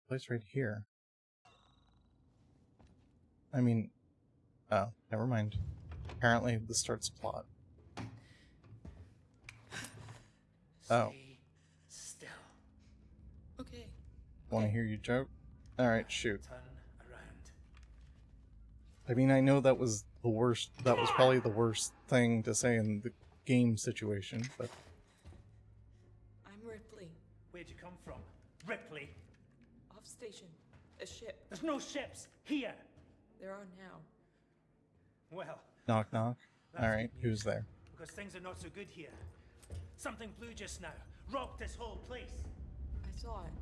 Place right here. I mean... Oh, never mind. Apparently this starts plot. Oh. Still. Okay. Want to hear you joke? Alright, shoot. Turn around. I mean, I know that was the worst... That was probably the worst thing to say in the game situation, but... I'm Ripley. Where'd you come from? Ripley? Off station. A ship. There's no ships here! There are now. Well... Knock knock. Alright, who's there? Because things are not so good here. Something blew just now. Rocked this whole place. I saw it.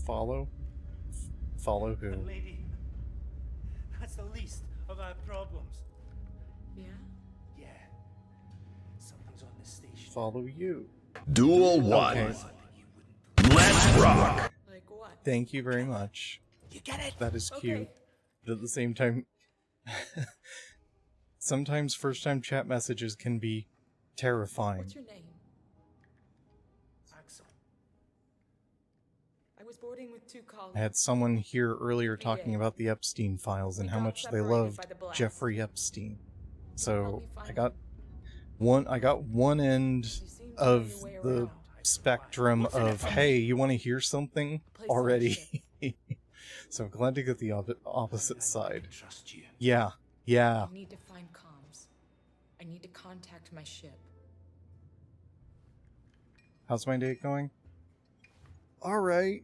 Follow? Follow who? But lady, that's the least of our problems. Yeah? Yeah. Something's on this station. Follow you. Duel 1. Okay. Let's rock! Like what? Thank you very much. You get it? That is cute. Okay. But at the same time... Sometimes first-time chat messages can be terrifying. What's your name? Axel. I was boarding with 2 colleagues. I had someone here earlier talking about the Epstein files and how much they loved Jeffrey Epstein. So I got one end of the spectrum of, hey, you want to hear something already? So I'm glad to get the opposite side. Trust you. Yeah. I need to find comms. I need to contact my ship. How's my date going? Alright.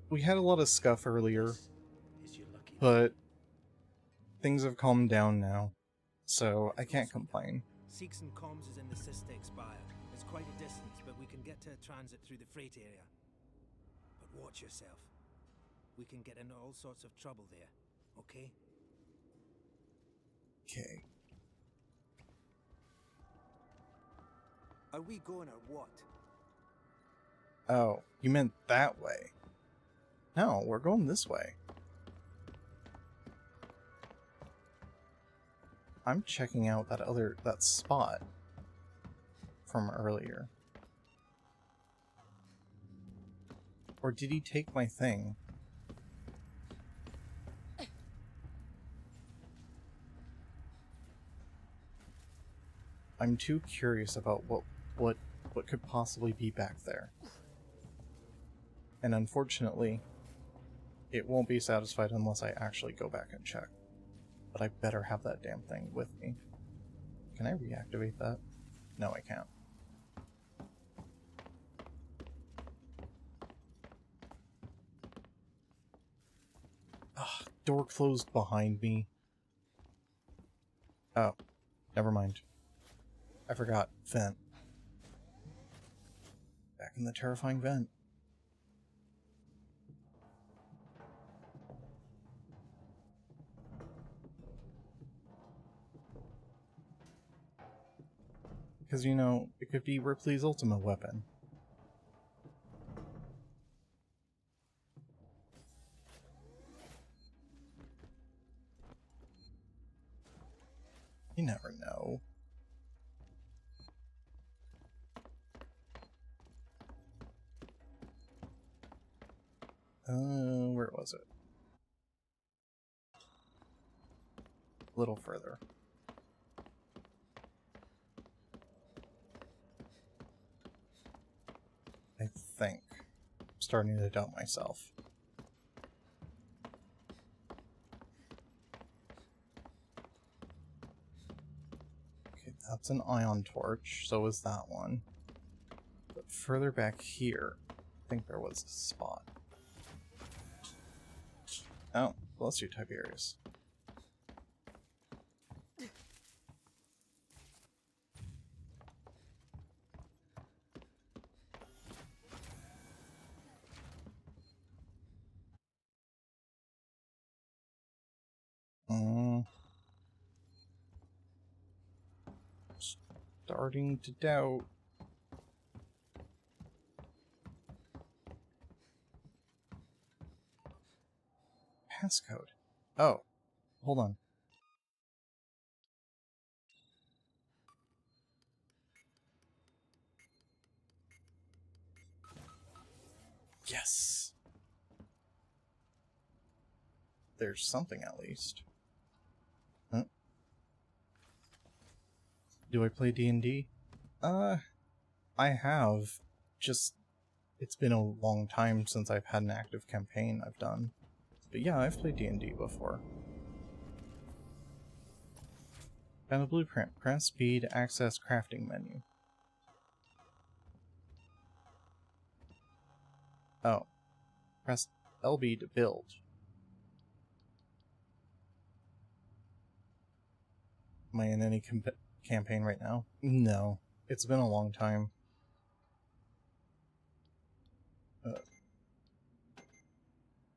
We had a lot of scuff earlier, but things have calmed down now, so I can't complain. Seeks and comms is in the Cystic Spire. It's quite a distance, but we can get to transit through the freight area. But watch yourself. We can get into all sorts of trouble there, okay? Okay. Are we going or what? Oh, you meant that way. No, we're going this way. I'm checking out that spot from earlier. Or did he take my thing? I'm too curious about what could possibly be back there. And unfortunately, it won't be satisfied unless I actually go back and check. But I better have that damn thing with me. Can I reactivate that? No, I can't. Ugh, door closed behind me. Oh, never mind. I forgot. Vent. Back in the terrifying vent. Because, you know, it could be Ripley's ultimate weapon. You never know. Where was it? A little further. I think. I'm starting to doubt myself. Okay, that's an ion torch, so is that one. But further back here, I think there was a spot. Oh, bless you, Tiberius. Starting to doubt. Passcode. Oh, hold on. Yes. there's something at least. Huh? Do I play D&D? I have. Just, it's been a long time since I've had an active campaign I've done. But yeah, I've played D&D before. Found a blueprint. Press speed, access crafting menu. Oh. Press LB to build. Am I in any campaign right now? No. It's been a long time.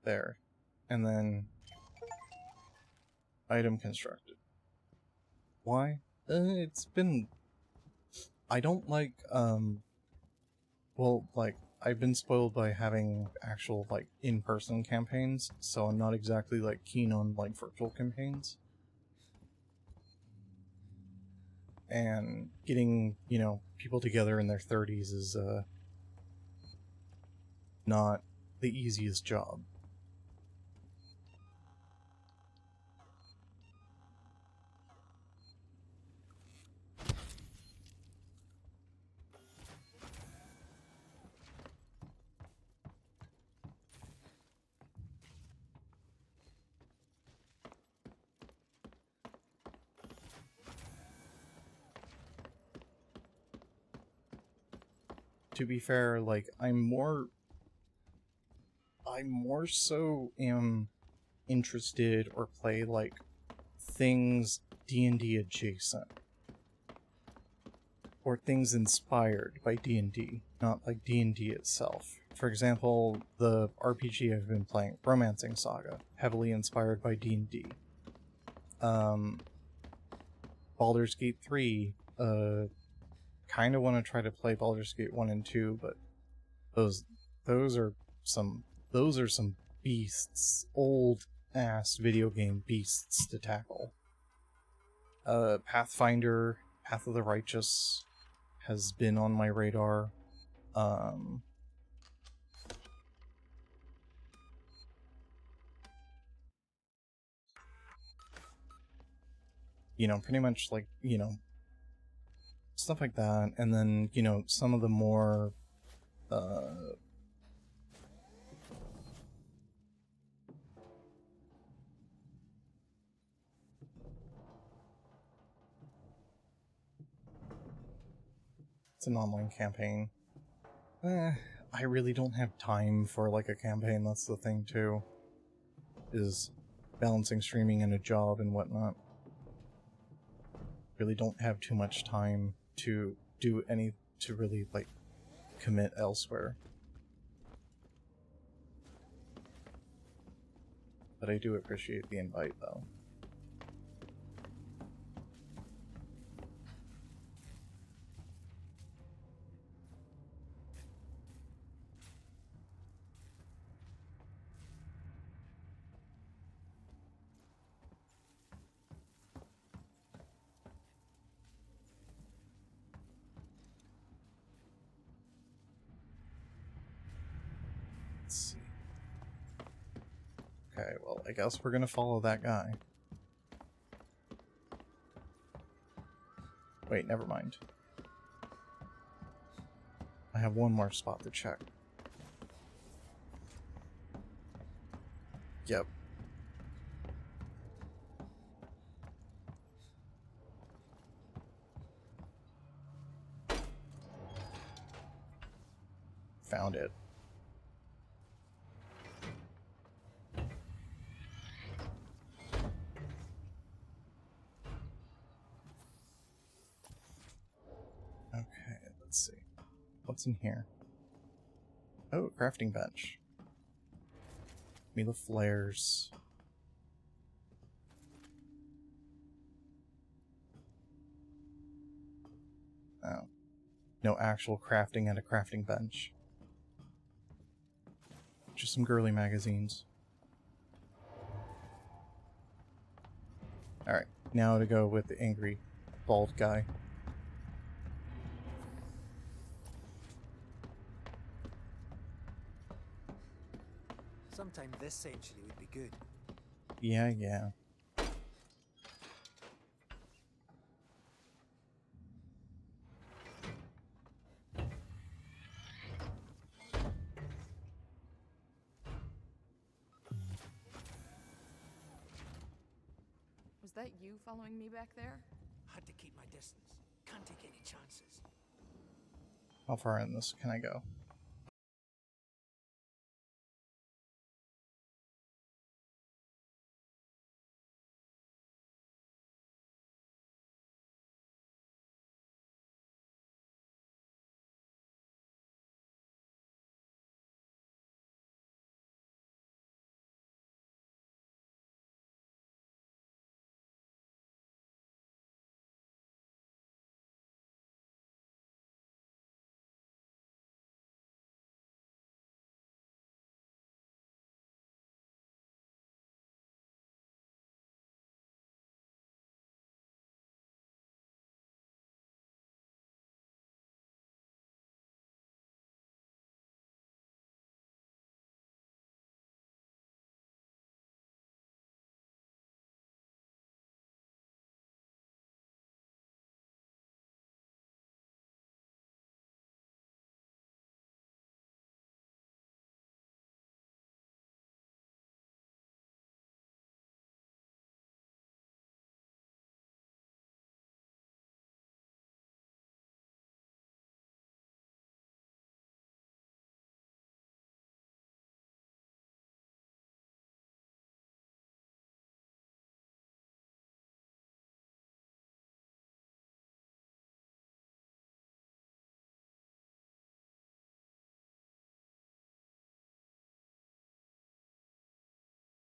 There. And then... item constructed. Why? It's been... I don't like, well, like, I've been spoiled by having actual, like, in-person campaigns, so I'm not exactly, like, keen on, like, virtual campaigns. And getting, you know, people together in their 30s is, not the easiest job. To be fair, like, I'm more so am interested or play, like, things D&D adjacent. Or things inspired by D&D, not like D&D itself. For example, the RPG I've been playing, Romancing Saga, heavily inspired by D&D. Baldur's Gate 3, kind of want to try to play Baldur's Gate 1 and 2, but those are some beasts, old ass video game beasts to tackle. Pathfinder, Path of the Righteous has been on my radar. You know, pretty much like, you know, stuff like that, and then, you know, some of the more it's an online campaign. I really don't have time for, like, a campaign, that's the thing, too. Is balancing streaming and a job and whatnot. Really don't have too much time to do any, to really, like, commit elsewhere. But I do appreciate the invite, though. Let's see. Okay, well, I guess we're gonna follow that guy. Wait, never mind. I have one more spot to check. Yep. Found it. Okay, let's see. What's in here? Oh, crafting bench. Give me the flares. Oh. No actual crafting at a crafting bench. Just some girly magazines. Alright, now to go with the angry, bald guy. Sometime this century would be good. Yeah. Was that you following me back there? Had to keep my distance. Can't take any chances. How far in this can I go?